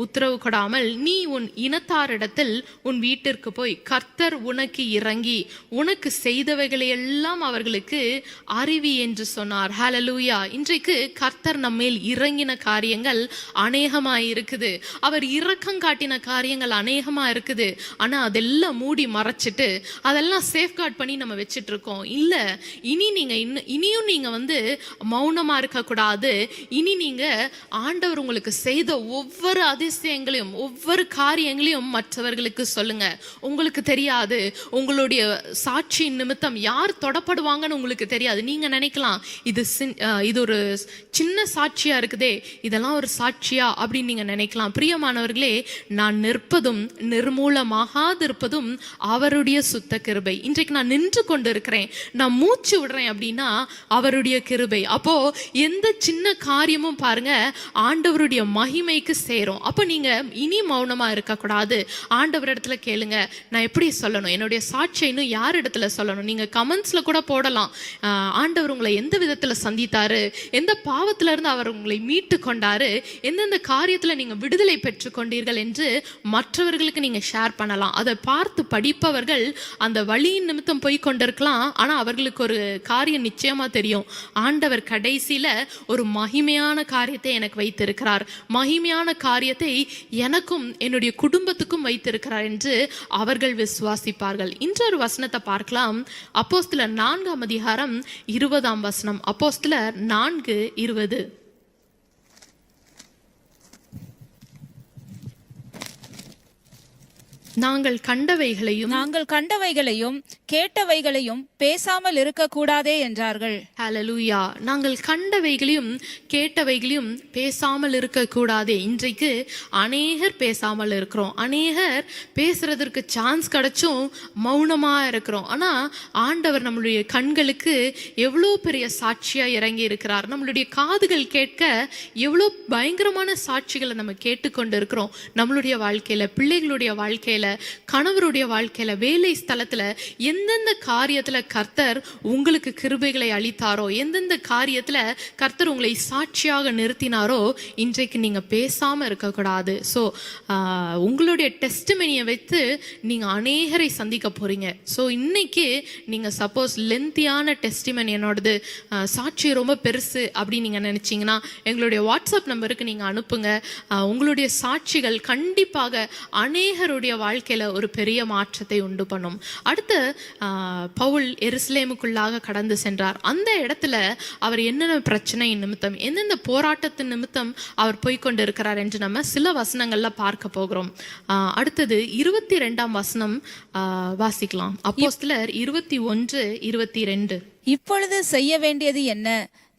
உத்தரவு கொடாமல், நீ உன் இனத்தாரிடத்தில் உன் வீட்டிற்கு போய் கர்த்தர் உனக்கு இறங்கி உனக்கு செய்தவைகளை எல்லாம் அவர்களுக்கு அறிவி என்று சொன்னார். ஹல்லேலூயா. இன்றைக்கு கர்த்தர் நம்மேல் இறங்கின காரியங்கள் அநேகமாய் இருக்குது. அவர் இரக்கம் காட்டின காரியங்கள் அநேகமா இருக்குது. ஆனா அதெல்லாம் மூடி மறைச்சிட்டு அதெல்லாம் சேஃப்கார்ட் பண்ணி நம்ம வச்சிட்டு இருக்கோம். இல்ல, இனியும் நீங்க மௌனமா இருக்க கூடாது. இனி நீங்க ஆண்டவர் உங்களுக்கு செய்த ஒவ்வொரு அதிசயங்களையும் ஒவ்வொரு காரியங்களையும் மற்றவர்களுக்கு சொல்லுங்க. உங்களுக்கு தெரியாது, உங்களுடைய சாட்சியின் நிமித்தம் யார் தொடப்படுவாங்கன்னு உங்களுக்கு தெரியாது. நீங்க நினைக்கலாம், இது ஒரு சின்ன சாட்சியா இருக்குதே, இதெல்லாம் ஒரு சாட்சியா அப்படின்னு நீங்க நினைக்கலாம். பிரியமானவர்களே, நான் நிற்பதும் நிர்மூலமாகாதிருப்பதும் அவருடைய சுத்த கிருபை. இன்றைக்கு நான் நின்று கொண்டு இருக்கிறேன், நான் மூச்சு விடுறேன் அப்படின்னா அவருடைய கிருபை. அப்போ எந்த சின்ன காரியமும் பாருங்க ஆண்டவருடைய மகிமைக்கு சேரும். அப்போ நீங்க இனி மௌனமா இருக்கக்கூடாது. ஆண்டவர் இடத்துல கேளுங்க, நான் எப்படி சொல்லணும், என்னுடைய சாட்சியை இன்னும் யார் இடத்துல சொல்லணும். நீங்க கமெண்ட்ஸ்ல கூட போடலாம், ஆண்டவர் உங்களை எந்த விதத்துல சந்தித்தாரு, எந்த பாவத்துல இருந்து அவர் உங்களை மீட்டு கொண்டாரு, எந்தெந்த காரியத்துல நீங்க விடுதலை பெற்று கொண்டீர்கள் என்று மற்றவர்களுக்கு நீங்க ஷேர் பண்ணலாம். அதை பார்த்து படிப்பவர்கள் அந்த வழியின் நிமித்தம் போய் கொண்டிருக்கலாம். ஆனா அவர்களுக்கு ஒரு காரியம் நிச்சயமா தெரியும், ஆண்டவர் கடைசியில ஒரு மகிமையான காரியத்தை எனக்கு வைத்திருக்கிறார், மகிமையான காரியத்தை எனக்கும் என்னுடைய குடும்பத்துக்கும் வைத்திருக்கிறார் என்று அவர்கள் விசுவாசிப்பார்கள். இன்றொரு வசனத்தை பார்க்கலாம். அப்போஸ்தலர் 4:20. அப்போஸ்தலர் 4:20. நாங்கள் கண்டவைகளையும் கேட்டவைகளையும் பேசாமல் இருக்கக்கூடாதே என்றார்கள். ஹalleluya. நாங்கள் கண்டவைகளையும் கேட்டவைகளையும் பேசாமல் இருக்கக்கூடாதே. இன்றைக்கு அநேகர் பேசாமல் இருக்கிறோம். அநேகர் பேசுறதற்கு சான்ஸ் கிடைச்சும் மௌனமா இருக்கிறோம். ஆனா ஆண்டவர் நம்மளுடைய கண்களுக்கு எவ்வளோ பெரிய சாட்சியா இறங்கி இருக்கிறார். நம்மளுடைய காதுகள் கேட்க எவ்வளோ பயங்கரமான சாட்சிகளை நம்ம கேட்டுக்கொண்டு இருக்கிறோம். நம்மளுடைய வாழ்க்கையில, பிள்ளைகளுடைய வாழ்க்கையில, கணவருடைய வாழ்க்கையில, வேலை ஸ்தலத்துல எந்தெந்த காரியத்துல கர்த்தர் உங்களுக்கு கிருபைகளை அளித்தாரோ, எந்தெந்த காரியத்துல கர்த்தர் உங்களை சாட்சியாக நிறுத்தினாரோ, இன்றைக்கு நீங்க பேசாம இருக்கக்கூடாது. ஸோ உங்களுடைய டெஸ்டிமனியை வைத்து நீங்க அநேகரை சந்திக்க போறீங்க. ஸோ இன்னைக்கு நீங்க சப்போஸ் லென்த்தியான டெஸ்டிமனி, என்னோடது சாட்சி ரொம்ப பெருசு அப்படின்னு நீங்க நினைச்சீங்கன்னா எங்களுடைய வாட்ஸ்அப் நம்பருக்கு நீங்க அனுப்புங்க. உங்களுடைய சாட்சிகள் கண்டிப்பாக அநேகருடைய வாழ்க்கையில ஒரு பெரிய மாற்றத்தை உண்டு பண்ணும். அடுத்து பவுல் எருசலேமுக்குள்ளாக கடந்து சென்றார். அந்த இடத்துல அவர் என்னென்ன பிரச்சனை நிமித்தம், எந்தெந்த போராட்டத்தின் நிமித்தம் அவர் போய்கொண்டு இருக்கிறார் என்று நம்ம சில வசனங்கள்ல பார்க்க போகிறோம். அடுத்தது 22ஆம் வசனம் வாசிக்கலாம். அப்போஸ்தலர் 21:22. இப்பொழுது செய்ய வேண்டியது என்ன?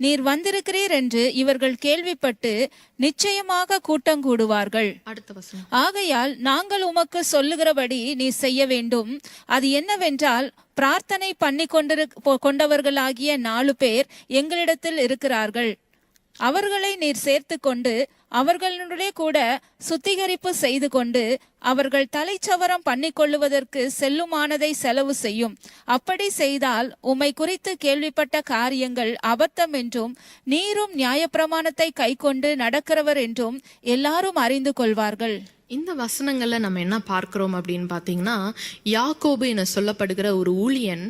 நீர் வந்திருக்கிறீர் என்று இவர்கள் கேள்விப்பட்டு நிச்சயமாக கூட்டம் கூடுவார்கள். அடுத்த வசனம். ஆகையால் நாங்கள் உமக்கு சொல்லுகிறபடி நீ செய்ய வேண்டும். அது என்னவென்றால், பிரார்த்தனை பண்ணி கொண்டவர்களாகிய 4 பேர் எங்களிடத்தில் இருக்கிறார்கள். அவர்களை நீர் சேர்த்து கொண்டு அவர்களுடைய கூட சுத்திகரிப்பு செய்து கொண்டு அவர்கள் தலைச்சவரம் பண்ணிக்கொள்ளுவதற்கு செல்லுமானதை செலவு செய்யும். அப்படி செய்தால் உம்மை குறித்து கேள்விப்பட்ட காரியங்கள் அபத்தம் என்றும் நீரும் நியாயப்பிரமாணத்தை கைக்கொண்டு நடக்கிறவர் என்றும் எல்லாரும் அறிந்து கொள்வார்கள். இந்த வசனங்கள்ல நம்ம என்ன பார்க்கிறோம் அப்படின்னு பார்த்தீங்கன்னா, யாக்கோபு என சொல்லப்படுகிற ஒரு ஊழியன்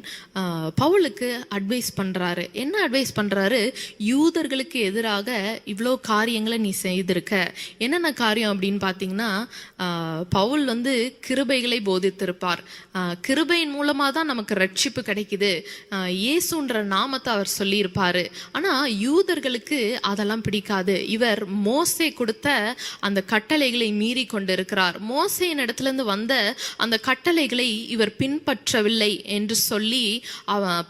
பவுலுக்கு அட்வைஸ் பண்றாரு. என்ன அட்வைஸ் பண்றாரு? யூதர்களுக்கு எதிராக இவ்வளோ காரியங்களை நீ செய்திருக்க. என்னென்ன காரியம் அப்படின்னு பார்த்தீங்கன்னா, பவுல் கிருபைகளை போதித்திருப்பார். கிருபையின் மூலமா தான் நமக்கு ரட்சிப்பு கிடைக்குது, இயேசுன்ற நாமத்தை அவர் சொல்லியிருப்பாரு. ஆனா யூதர்களுக்கு அதெல்லாம் பிடிக்காது. இவர் மோசே கொடுத்த அந்த கட்டளைகளை மீறி கொண்டு இருக்கிறார். மோசேயின் இடத்துல இருந்து வந்த அந்த கட்டளைகளை இவர் பின்பற்றவில்லை என்று சொல்லி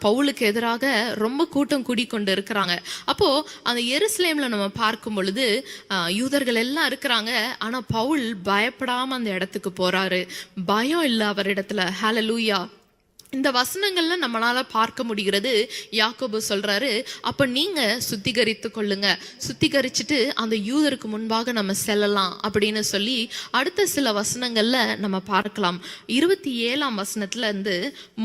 பவுலுக்கு எதிராக ரொம்ப கூட்டம் கூடிக்கொண்டு இருக்கிறாங்க. அப்போ அந்த எருசலேம்ல நம்ம பார்க்கும் பொழுது யூதர்கள் எல்லாம் இருக்கிறாங்க. ஆனா பவுல் பயப்படாம அந்த இடத்துக்கு போறாரு. பயம் இல்லை அவரிடத்துல. ஹல்லேலூயா. இந்த வசனங்கள்ல நம்மளால பார்க்க முடிகிறது. யாக்கோபு சொல்றாரு, அப்ப நீங்க சுத்திகரித்து கொள்ளுங்க, சுத்திகரிச்சுட்டு அந்த யூதருக்கு முன்பாக நம்ம செல்லலாம் அப்படின்னு சொல்லி அடுத்த சில வசனங்கள்ல நம்ம பார்க்கலாம். 27ஆம் வசனத்துல இருந்து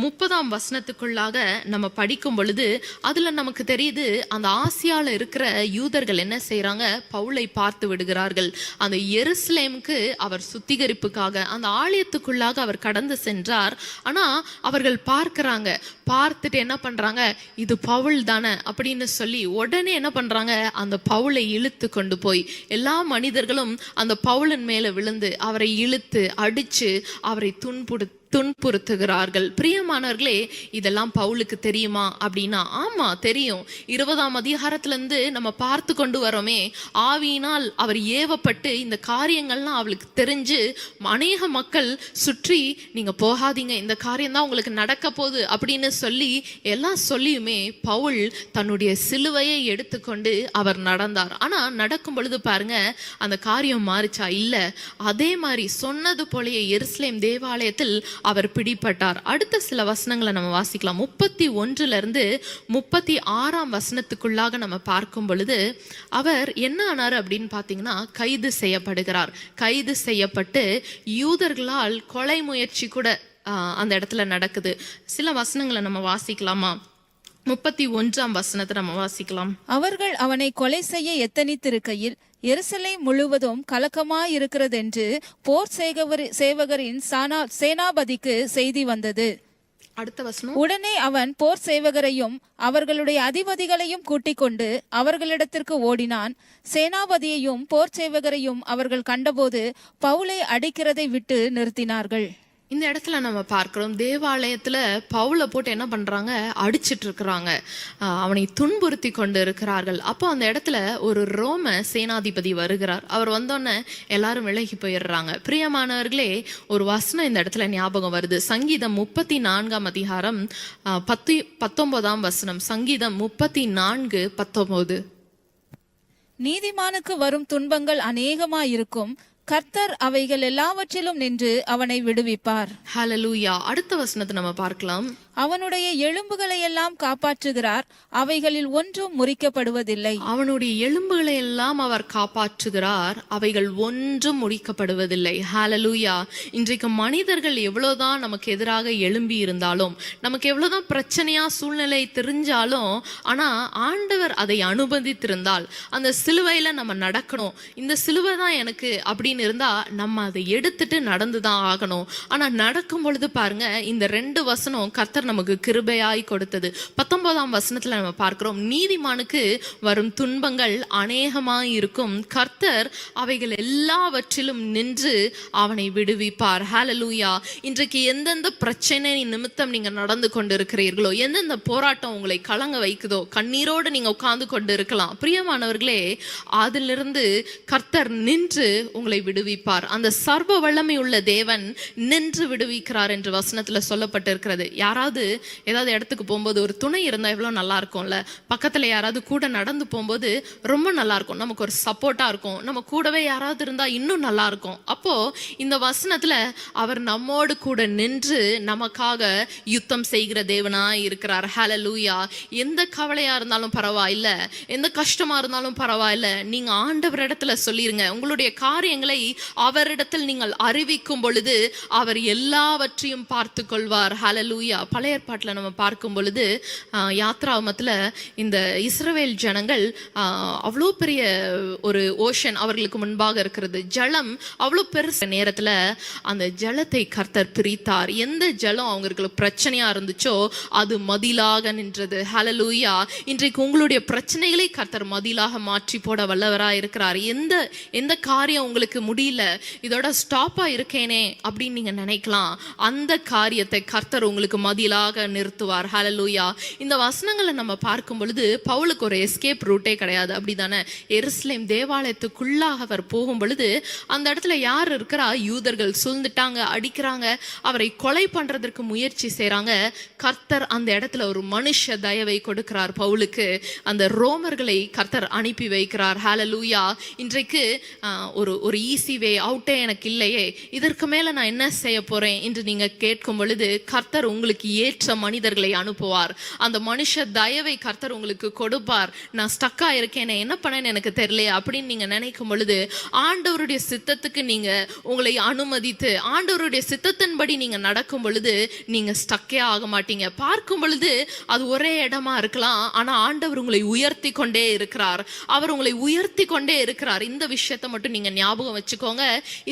30ஆம் வசனத்துக்குள்ளாக நம்ம படிக்கும் பொழுது அதுல நமக்கு தெரியுது, அந்த ஆசியால இருக்கிற யூதர்கள் என்ன செய்யறாங்க? பவுலை பார்த்து விடுகிறார்கள். அந்த எருசலேமுக்கு அவர் சுத்திகரிப்புக்காக அந்த ஆலயத்துக்குள்ளாக அவர் கடந்து சென்றார். ஆனா அவர்கள் பார்க்கறாங்க. பார்த்துட்டு என்ன பண்றாங்க? இது பவுல் தானே அப்படின்னு சொல்லி உடனே என்ன பண்றாங்க? அந்த பவுலை இழுத்து கொண்டு போய் எல்லா மனிதர்களும் அந்த பவுலின் மேல விழுந்து அவரை இழுத்து அடிச்சு அவரை துன்புறுத்துகிறார்கள். பிரியமானவர்களே, இதெல்லாம் பவுலுக்கு தெரியுமா அப்படின்னா ஆமா தெரியும். 20ஆம் அதிகாரத்துல இருந்து நம்ம பார்த்து கொண்டு வரோமே, ஆவியினால் அவர் ஏவப்பட்டு இந்த காரியங்கள்லாம் அவளுக்கு தெரிஞ்சு அநேக மக்கள் சுற்றி நீங்க போகாதீங்க, இந்த காரியம் தான் உங்களுக்கு நடக்க போகுது அப்படின்னு சொல்லி எல்லாம் சொல்லியுமே பவுல் தன்னுடைய சிலுவையை எடுத்துக்கொண்டு அவர் நடந்தார். ஆனா நடக்கும் பொழுது பாருங்க, அந்த காரியம் மாறிச்சா? இல்ல. அதே மாதிரி சொன்னது போலயே எருசலேம் தேவாலயத்தில் அவர் பிடிபட்டார். அடுத்த சில வசனங்களை நம்ம வாசிக்கலாம். 31 36ஆம் வசனத்துக்குள்ளாக நம்ம பார்க்கும் பொழுது அவர் என்ன ஆனார் அப்படின்னு பார்த்தீங்கன்னா, கைது செய்யப்படுகிறார். கைது செய்யப்பட்டு யூதர்களால் கொலை முயற்சி கூட அந்த இடத்துல நடக்குது. சில வசனங்களை நம்ம வாசிக்கலாமா? 31ஆம் வசனத்தை நம்ம வாசிக்கலாம். அவர்கள் அவனை கொலை செய்ய எத்தனித்திருக்கையில் எருசலேம் முழுவதும் கலக்கமாயிருக்கிறதென்று போர் சேவகரின் சேனாபதிக்கு செய்தி வந்தது. அடுத்த வசனம். உடனே அவன் போர் சேவகரையும் அவர்களுடைய அதிபதிகளையும் கூட்டிக் கொண்டு அவர்களிடத்திற்கு ஓடினான். சேனாபதியையும் போர் சேவகரையும் அவர்கள் கண்டபோது பவுலை அடிக்கிறதை விட்டு நிறுத்தினார்கள். இந்த இடத்துல நம்ம பார்க்கிறோம், தேவாலயத்துல பவுலை போட்டு என்ன பண்றாங்க, அடிச்சிட்டு இருக்கிறாங்க, அவனை துன்புறுத்தி கொண்டு இருக்கிறார்கள். அப்போ அந்த இடத்துல ஒரு ரோம சேனாதிபதி வருகிறார். அவர் வந்தோடனே எல்லாரும் விலகி போயிடுறாங்க. பிரியமானவர்களே, ஒரு வசனம் இந்த இடத்துல ஞாபகம் வருது. சங்கீதம் 34 அதிகாரம் 19 வசனம். சங்கீதம் 34:19. நீதிமானுக்கு வரும் துன்பங்கள் அநேகமாயிருக்கும், கர்த்தர் அவைகள் எல்லாவற்றிலும் நின்று அவனை விடுவிப்பார். ஹல்லேலூயா. அடுத்த வசனத்தை நம்ம பார்க்கலாம். அவனுடைய எலும்புகளை எல்லாம் காப்பாற்றுகிறார், அவைகளில் ஒன்றும் முறிக்கப்படுவதில்லை. அவனுடைய எலும்புகளை எல்லாம் அவர் காப்பாற்றுகிறார், அவைகள் ஒன்றும் முறிக்கப்படுவதில்லை. ஹல்லேலூயா. இன்றைக்கு மனிதர்கள் எவ்வளவுதான் நமக்கு எதிராக எழும்பி இருந்தாலும், நமக்கு எவ்வளவுதான் பிரச்சனையா சூழ்நிலை தெரிஞ்சாலும், ஆனா ஆண்டவர் அதை அனுமதித்திருந்தால், அந்த சிலுவையில நம்ம நடக்கணும், இந்த சிலுவை தான் எனக்கு அப்படின்னு இருந்தா நம்ம அதை எடுத்துட்டு நடந்துதான் ஆகணும். ஆனா நடக்கும் பொழுது பாருங்க, இந்த 2 வசனம் கர்த்தர் நமக்கு கிருபையாய் கொடுத்தது. 19 வசனத்துல நம்ம பார்க்கிறோம், நீதிமானுக்கு வரும் துன்பங்கள் அநேகமாய் இருக்கும், கர்த்தர் அவைகள் எல்லாவற்றிலும் நின்று அவனை விடுவிப்பார். ஹல்லேலூயா. இன்றைக்கு எந்தெந்த பிரச்சனை நிமித்தம் நீங்க நடந்து கொண்டு இருக்கிறீர்களோ, எந்தெந்த போராட்டம் உங்களை கலங்க வைக்குதோ, கண்ணீரோடு நீங்க உட்கார்ந்து கொண்டு இருக்கலாம். பிரியமானவர்களே, அதிலிருந்து கர்த்தர் நின்று உங்களை விடுவிப்பார். அந்த சர்வ வல்லமை உள்ள தேவன் நின்று விடுவிக்கிறார் என்று வசனத்துல சொல்லப்பட்டிருக்கிறது. யாராவது ஏதாவது இடத்துக்கு போகும்போது ஒரு துணை இருந்தா எவ்வளவு நல்லா இருக்கும்ல. பக்கத்துல யாராவது கூட நடந்து போகும்போது ரொம்ப நல்லா இருக்கும், நமக்கு ஒரு சப்போர்ட்டா இருக்கும். நம்ம கூடவே யாராவது இருந்தா இன்னும் நல்லா இருக்கும். அப்போ இந்த வசனத்துல அவர் நம்மோடு கூட நின்று நமக்காக யுத்தம் செய்கிற தேவனா இருக்கிறார். ஹல்லேலூயா. எந்த கவலையா இருந்தாலும் பரவாயில்ல, எந்த கஷ்டமா இருந்தாலும் பரவாயில்ல, நீங்க ஆண்டவர் இடத்துல சொல்லிருங்க. உங்களுடைய காரியங்களை அவரிடத்தில் நீங்கள் அறிவிக்கும் பொழுது அவர் எல்லாவற்றையும் பார்த்து கொள்வார். ஹல்லேலூயா. பழைய ஏற்பாட்டில் நம்ம பார்க்கும் பொழுது யாத்ராகமத்துல இந்த இஸ்ரவேல் ஜனங்கள் அவ்வளோ பெரிய ஒரு ஓஷன் அவர்களுக்கு முன்பாக இருக்கிறது, ஜலம் அவ்வளோ பெருசு நேரத்துல அந்த ஜலத்தை கர்த்தர் பிரித்தார். எந்த ஜலம் அவங்களுக்கு பிரச்சனையா இருந்துச்சோ அது மதிலாக நின்றது. ஹல்லேலூயா. இன்றைக்கு உங்களுடைய பிரச்சனைகளை கர்த்தர் மதிலாக மாற்றி போட வல்லவரா இருக்கிறார். எந்த காரியம் உங்களுக்கு முடியல, இதோட ஸ்டாப்பா இருக்கேனே அப்படின்னு நீங்க நினைக்கலாம், அந்த காரியத்தை கர்த்தர் உங்களுக்கு மதிலாக நிறுத்துவார். ஹல்லேலூயா. இந்த வசனங்களை நம்ம பார்க்கும் பொழுது பவுலுக்கு ஒரு எஸ்கேப் ரூட்டே கிடையாது, அப்படிதானே? எருசலேம் தேவாலயத்துக்குள்ளாக அவர் போகும் பொழுது அந்த இடத்துல யார் இருக்கிறா? யூதர்கள் சூழ்ந்துட்டாங்க, அடிக்கிறாங்க, அவரை கொலை பண்றதற்கு முயற்சி செய்றாங்க. கர்த்தர் அந்த இடத்துல ஒரு மனுஷ தயவை கொடுக்கிறார் பவுலுக்கு. அந்த ரோமர்களை கர்த்தர் அனுப்பி வைக்கிறார். ஹல்லேலூயா. இன்றைக்கு ஒரு ஈஸி வே அவுட்டே எனக்கு இல்லையே, இதற்கு மேல நான் என்ன செய்ய போறேன் என்று நீங்க கேட்கும் பொழுது கர்த்தர் உங்களுக்கு ஏற்ற மனிதர்களை அனுப்புவார். அந்த மனுஷ தயவை கர்த்தர் உங்களுக்கு கொடுப்பார். நான் ஸ்டக்கா இருக்கேனே, என்ன பண்ணேன்னு எனக்கு தெரியலையா அப்படின்னு நீங்க நினைக்கும் பொழுது ஆண்டவருடைய சித்தத்துக்கு நீங்க உங்களை அனுமதித்து ஆண்டவருடைய சித்தத்தின்படி நீங்க நடக்கும் பொழுது நீங்க ஸ்டக்கே ஆக மாட்டீங்க. பார்க்கும் பொழுது அது ஒரே இடமா இருக்கலாம், ஆனா ஆண்டவர் உங்களை உயர்த்தி கொண்டே இருக்கிறார். அவர் உங்களை உயர்த்தி கொண்டே இருக்கிறார். இந்த விஷயத்தை மட்டும் நீங்க ஞாபகம் வச்சுக்கோங்க,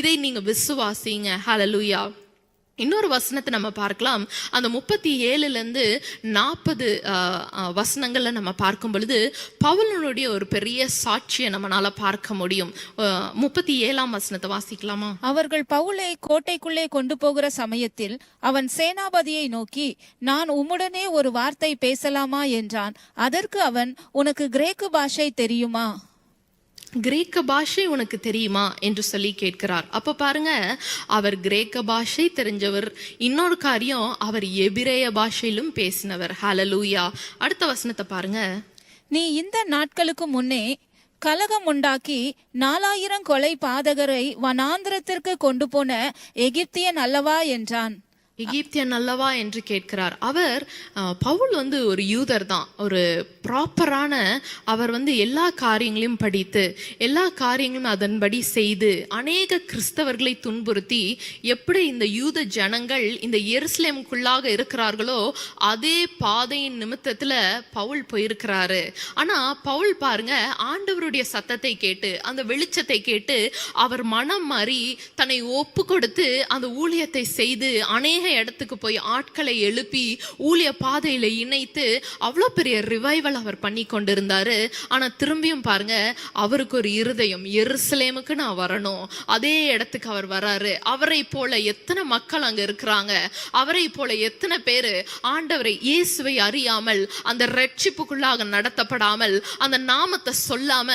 இதை நீங்க விசுவாசிங்க. ஹல்லேலூயா. இன்னொரு வசனத்தை நம்ம பார்க்கலாம். அந்த 37-40 வசனங்கள்ல நம்ம பார்க்கும் பொழுது பவுலனுடைய ஒரு பெரிய சாட்சியை நம்மளால பார்க்க முடியும். 37 வசனத்தை வாசிக்கலாமா? அவர்கள் பவுலை கோட்டைக்குள்ளே கொண்டு போகிற சமயத்தில் அவன் சேனாபதியை நோக்கி, நான் உம்முடனே ஒரு வார்த்தை பேசலாமா என்றான். அதற்கு அவன், உனக்கு கிரேக்கு பாஷை தெரியுமா? கிரேக்க பாஷை உனக்கு தெரியுமா என்று சொல்லி கேட்கிறார். அப்ப பாருங்க, அவர் கிரேக்க பாஷை தெரிஞ்சவர். இன்னொரு காரியம், அவர் எபிரேய பாஷையிலும் பேசினவர். ஹல்லேலூயா. அடுத்த வசனத்தை பாருங்க. நீ இந்த நாட்களுக்கு முன்னே கலகம் உண்டாக்கி 4000 கொலை பாதகரை வனாந்திரத்திற்கு கொண்டு போன எகிப்தியன் அல்லவா என்றான். எகிப்தியன் அல்லவா என்று கேட்கிறார். அவர் பவுல் ஒரு யூதர் தான், ஒரு ப்ராப்பரான, அவர் எல்லா காரியங்களையும் படித்து எல்லா காரியங்களும் அதன்படி செய்து அநேக கிறிஸ்தவர்களை துன்புறுத்தி எப்படி இந்த யூத ஜனங்கள் இந்த எருசலேமுக்குள்ளாக இருக்கிறார்களோ அதே பாதையின் நிமித்தத்துல பவுல் போயிருக்கிறாரு. ஆனா பவுல் பாருங்க, ஆண்டவருடைய சத்தத்தை கேட்டு அந்த வெளிச்சத்தை கேட்டு அவர் மனம் மாறி தன்னை ஒப்பு கொடுத்து அந்த ஊழியத்தை செய்து அநேக இடத்துக்கு போய் ஆட்களை எழுப்பி ஊழிய பாதையில இணைத்து அவ்வளோ பெரிய ரிவைவல் அவர் பண்ணி கொண்டிருந்தாரு. ஆனா திரும்பியும் பாருங்க, அவருக்கு ஒரு இருதயம், எருசலேமுக்கு நான் வரணும். அதே இடத்துக்கு அவர் வராரு. அவரை போல எத்தனை மக்கள் அங்க இருக்கிறாங்க, அவரை போல எத்தனை பேரு ஆண்டவரை இயேசுவை அறியாமல், அந்த ரட்சிப்புக்குள்ளாக நடத்தப்படாமல், அந்த நாமத்தை சொல்லாம,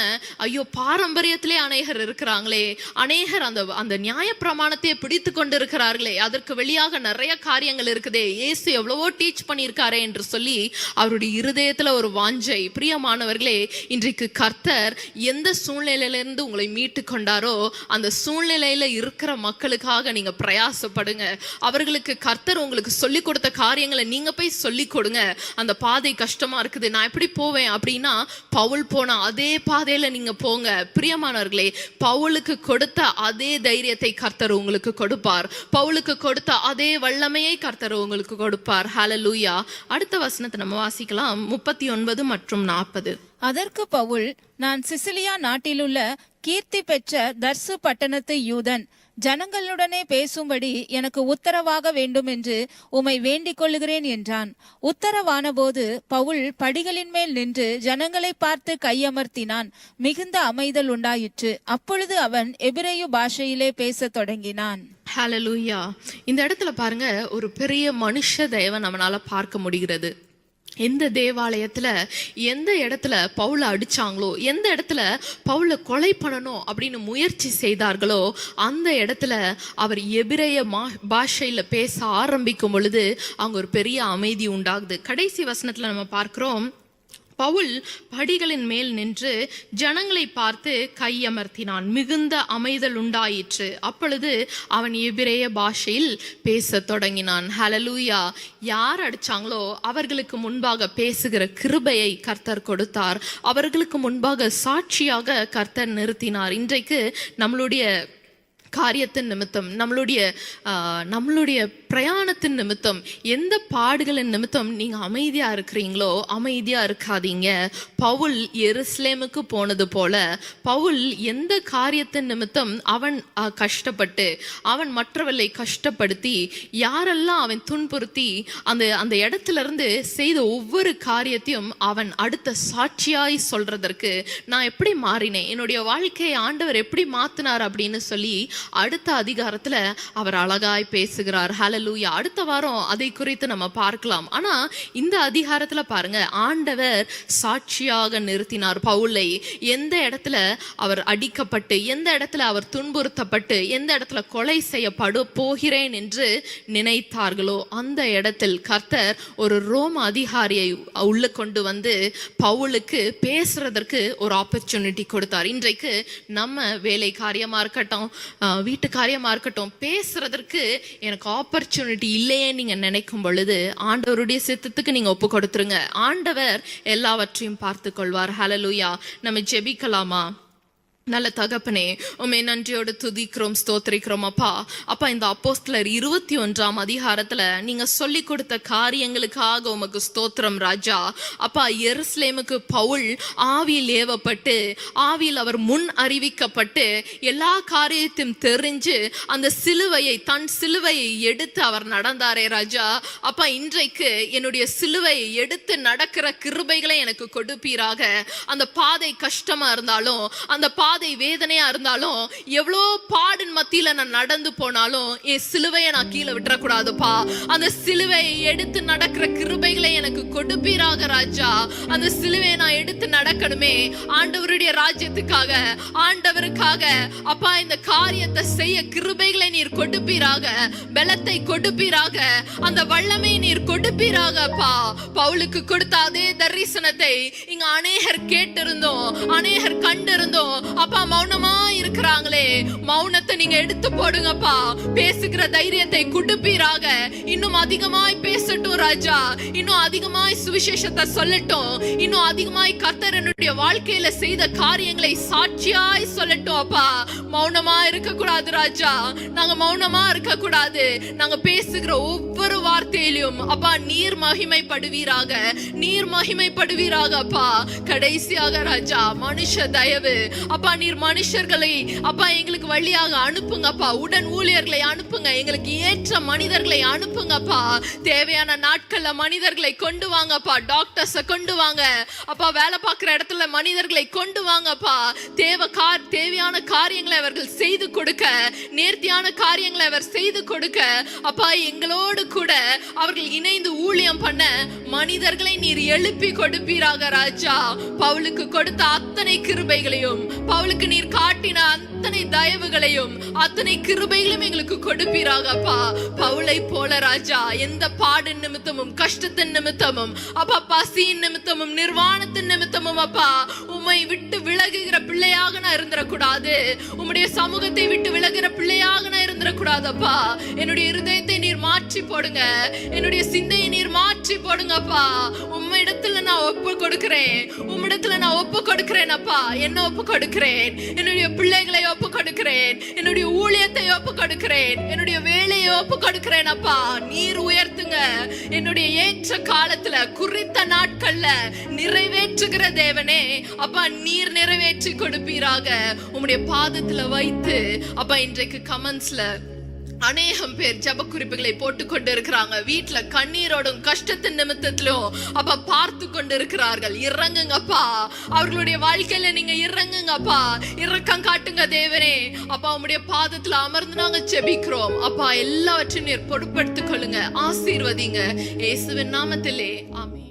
ஐயோ பாரம்பரியத்திலே அநேகர் இருக்கிறாங்களே, அநேகர் அந்த நியாய பிரமாணத்தை பிடித்து கொண்டு இருக்கிறார்களே, அதற்கு வெளியாக நிறைய காரியங்கள் இருக்குதே, இயேசு எவ்வளவோ டீச் பண்ணியிருக்காரே என்று சொல்லி அவருடைய இருதயத்துல ஒரு வாஞ்சை. பிரியமானவர்களே, இன்றைக்கு கர்த்தர் எந்த சூழ்நிலையிலிருந்து உங்களை மீட்டு கொண்டாரோ அந்த சூழ்நிலையில இருக்கிற மக்களுக்காக நீங்க பிரயாசப்படுங்க. அவர்களுக்கு கர்த்தர் உங்களுக்கு சொல்லி கொடுத்த காரியங்களை நீங்க போய் சொல்லி கொடுங்க. அந்த பாதை கஷ்டமா இருக்குது, நான் எப்படி போவேன் அப்படின்னா, பவுல் போன அதே பாதையில நீங்க போங்க. பிரியமானவர்களே, பவுலுக்கு கொடுத்த அதே தைரியத்தை கர்த்தர் உங்களுக்கு கொடுப்பார். பவுலுக்கு கொடுத்த அதே வல்லமையை கர்த்தர் உங்களுக்கு கொடுப்பார். ஹல்லேலூயா. அடுத்த வசனத்தை நம்ம வாசிக்கலாம், 39 மற்றும் 40. அதற்கு பவுல், நான் சிசிலியா நாட்டிலுள்ள கீர்த்தி பெற்ற தர்சு பட்டணத்து யூதன், ஜனங்களுடனே பேசும்படி எனக்கு உத்தரவாக வேண்டும் என்று உம்மை வேண்டிக் கொள்ளுகிறேன் என்றான். உத்தரவான போது பவுல் படிகளின் மேல் நின்று ஜனங்களை பார்த்து கையமர்த்தினான். மிகுந்த அமைதல் உண்டாயிற்று. அப்பொழுது அவன் எபிரேய பாஷையிலே பேசத் தொடங்கினான். ஹல்லேலூயா. இந்த இடத்துல பாருங்க, ஒரு பெரிய மனுஷ தயவை நம்மளால பார்க்க முடிகிறது. எந்த தேவாலயத்துல, எந்த இடத்துல பவுலை அடிச்சாங்களோ, எந்த இடத்துல பவுலை கொலை பண்ணணும் அப்படின்னு முயற்சி செய்தார்களோ, அந்த இடத்துல அவர் எபிரேய பாஷையில பேச ஆரம்பிக்கும் பொழுது அங்க ஒரு பெரிய அமைதி உண்டாகுது. கடைசி வசனத்துல நம்ம பார்க்கிறோம், பவுல் படிகளின் மேல் நின்று ஜனங்களை பார்த்து கையமர்த்தினான். மிகுந்த அமைதல் உண்டாயிற்று. அப்பொழுது அவன் எபிரேய பாஷையில் பேச தொடங்கினான். ஹல்லேலூயா. யார் அடிச்சாங்களோ அவர்களுக்கு முன்பாக பேசுகிற கிருபையை கர்த்தர் கொடுத்தார். அவர்களுக்கு முன்பாக சாட்சியாக கர்த்தர் நிறுத்தினார். இன்றைக்கு நம்மளுடைய காரியத்தின் நிமித்தம், நம்மளுடைய பிரயாணத்தின் நிமித்தம், எந்த பாடுகளின் நிமித்தம் நீங்க அமைதியா இருக்கிறீங்களோ அமைதியா இருக்காதீங்க. பவுல் எருசலேமுக்கு போனது போல, பவுல் எந்த காரியத்தின் நிமித்தம் அவன் கஷ்டப்பட்டு, அவன் மற்றவர்களை கஷ்டப்படுத்தி, யாரெல்லாம் அவன் துன்புறுத்தி அந்த இடத்துல இருந்து செய்த ஒவ்வொரு காரியத்தையும் அவன் அடுத்த சாட்சியாய் சொல்றதற்கு, நான் எப்படி மாறினேன், என்னுடைய வாழ்க்கையை ஆண்டவர் எப்படி மாத்தினார் அப்படின்னு சொல்லி அடுத்த அதிகாரத்துல அவர் அழகாய் பேசுகிறார். ஹல்லேலூயா. அடுத்த வாரம் அதை குறித்து நம்ம பார்க்கலாம். ஆனா இந்த அதிகாரத்துல பாருங்க, ஆண்டவர் சாட்சியாக நிறுத்தினார் பவுலை. எந்த இடத்துல அவர் அடிக்கப்பட்டு, எந்த இடத்துல அவர் துன்புறுத்தப்பட்டு, எந்த இடத்துல கொலை செய்யப்பட போகிறேன் என்று நினைத்தார்களோ அந்த இடத்தில் கர்த்தர் ஒரு ரோம அதிகாரியை உள்ள கொண்டு வந்து பவுலுக்கு பேசுறதற்கு ஒரு ஆப்பர்ச்சுனிட்டி கொடுத்தார். இன்றைக்கு நம்ம வேலை காரியமா இருக்கட்டும், வீட்டு காரியமா இருக்கட்டும், பேசுறதற்கு எனக்கு ஆப்பர்ச்சுனிட்டி இல்லையே நீங்க நினைக்கும் பொழுது ஆண்டவருடைய சித்தத்துக்கு நீங்க ஒப்பு கொடுத்துருங்க. ஆண்டவர் எல்லாவற்றையும் பார்த்து கொள்வார். ஹல்லேலூயா. நம்ம ஜெபிக்கலாமா? நல்ல தகப்பனே, உம்மை நன்றியோடு துதிக்கிறோம், ஸ்தோத்திரிக்கிறோம். அப்பா இந்த அப்போஸ்தலர் 21ஆம் அதிகாரத்துல நீங்க சொல்லி கொடுத்த காரியங்களுக்காக உமக்கு ஸ்தோத்திரம் ராஜா. அப்பா, எருசலேமுக்கு பவுல் ஆவியில் ஏவப்பட்டு, ஆவியில் அவர் முன் அறிவிக்கப்பட்டு, எல்லா காரியத்தையும் தெரிஞ்சு அந்த சிலுவையை, தன் சிலுவையை எடுத்து அவர் நடந்தாரே ராஜா. அப்பா, இன்றைக்கு என்னுடைய சிலுவையை எடுத்து நடக்கிற கிருபைகளை எனக்கு கொடுப்பீராக. அந்த பாதை கஷ்டமா இருந்தாலும், அந்த பாதை வேதனையா இருந்தாலும், எவ்வளோ பாடின் மத்தியில நான் நடந்து போனாலும் என் சிலுவையை நான் கீழே விட்டுறக்கூடாதுப்பா. அந்த சிலுவையை எடுத்து நடக்கிற கிருபைகளை எனக்கு கொடுப்பீராக ராஜா. அந்த சிலுவையை நான் எடுத்து நடக்கணுமே ஆண்டவருடைய ராஜ்யத்துக்காக, ஆண்டவருக்காக. அப்பா, இந்த காரியத்தை செய்ய கிருபைகளை நீர் கொடுப்பீராக, பலத்தை கொடுப்பீராக, அந்த வல்லமை நீர் கொடுப்பீராக. அப்பா, பவுலுக்கு கொடுத்த அதே தரிசனத்தை இங்க அநேகர் கேட்டிருந்தோம், அநேகர் கண்டிருந்தோம். அப்பா, மௌனமா இருக்கிறாங்களே, மௌனத்தை நீங்க எடுத்து போடுங்கப்பா. பேசுகிற தைரியத்தை கொடுப்பீராக. இன்னும் அதிகமாய் பேசட்டும் ராஜா, இன்னும் அதிகமாய் சுவிசேஷத்தை சொல்லட்டும், இன்னும் அதிகமாய் கர்த்தர் என்னுடைய வாழ்க்கையில செய்த காரியங்களை சாட்சியாய் சொல்லட்டும். அப்பா, மௌனமா இருக்க கூடாது ராஜா, நாங்க மௌனமா இருக்க கூடாது. நாங்க பேசுகிற ஒவ்வொரு வார்த்தையிலும் அப்பா நீர் மகிமைப்படுவீராக, நீர் மகிமைப்படுவீராக. அப்பா, கடைசியாக ராஜா, மனுஷ தயவு அப்பா, நீர் மனுஷர்களை அப்பா எங்களை எங்களுக்கு வழியாக அனுப்புங்கப்பா. உடன் ஊழியர்களை அனுப்புங்க, எங்களுக்கு ஏற்ற மனிதர்களை அனுப்புங்கப்பா. தேவையான நாட்கள்ல மனிதர்களை கொண்டு வாங்கப்பா. டாக்டர்ஸ கொண்டு வாங்க அப்பா. வேலை பார்க்கிற இடத்துல மனிதர்களை கொண்டு வாங்கப்பா. தேவையான காரியங்களை அவர்கள் செய்து கொடுக்க, நேர்த்தியான காரியங்களை அவர் செய்து கொடுக்க அப்பா, எங்களோடு கூட அவர்கள் இணைந்து ஊழியம் பண்ண மனிதர்களை நீர் எழுப்பி கொடுப்பீராக ராஜா. பவுலுக்கு கொடுத்த அத்தனை கிருபைகளையும், பவுலுக்கு நீர் காட்டின அத்தனை தயவுகளையும், அத்தனை கிருபைகளையும் எங்களுக்கு கொடுப்பீராகப்பா. பவுலை போல ராஜா, எந்த பாடு நிமித்தமும், கஷ்டத்தின் நிமித்தமும் அப்பா, பசியின் நிமித்தமும், நிர்வாணத்தின் நிமித்தமும் அப்பா, உம்மை விட்டு விலகுகிற பிள்ளையாக நான் இருந்துடக்கூடாது. உம்முடைய சமூகத்தை விட்டு விலகுகிற பிள்ளையாக நான் இருந்துடக்கூடாதப்பா. என்னுடைய இருதயத்தை நீர் மாற்றி போடுங்க, என்னுடைய சிந்தையை நீர் மாற்றி போடுங்கப்பா. உம்மிடத்துல நான் ஒப்பு கொடுக்கிறேன், உம்மிடத்துல நான் ஒப்பு கொடுக்கிறேன் அப்பா. என்ன ஒப்பு கொடுக்கிறேன்? என்னுடைய பிள்ளைகளை ஒப்பு கொடுக்கிறேன், என்னுடைய ஊழியத்தை ஒப்பு கொடுக்கிறேன், என்னுடைய வேலையை ஒப்பு கொடுக்கிறேன் அப்பா. நீர் உயர்த்துங்க. என்னுடைய ஏற்ற காலத்துல, குறித்த நாட்கள்ல நிறைவேற்றுகிற தேவனே அப்பா, நீர் நிறைவேற்றி கொடுப்பீராக. உம்முடைய பாதத்துல வைத்து அப்பா, இன்றைக்கு கமெண்ட்ஸ்ல அநேகம் பேர் ஜப குறிப்புகளை போட்டு கொண்டு இருக்கிறாங்க. வீட்டுல கண்ணீரோடும் கஷ்டத்தின் நிமித்தத்திலும் அப்பா பார்த்து கொண்டு இருக்கிறார்கள். இறங்குங்கப்பா, அவர்களுடைய வாழ்க்கையில நீங்க இறங்குங்கப்பா. இரக்கம் காட்டுங்க தேவனே அப்பா. உம்முடைய பாதத்துல அமர்ந்து நாங்க ஜெபிக்கிறோம் அப்பா. எல்லாவற்றையும் நீர் பொறுப்படுத்திக் கொள்ளுங்க, ஆசீர்வதிங்க. இயேசுவின் நாமத்திலே ஆமென்.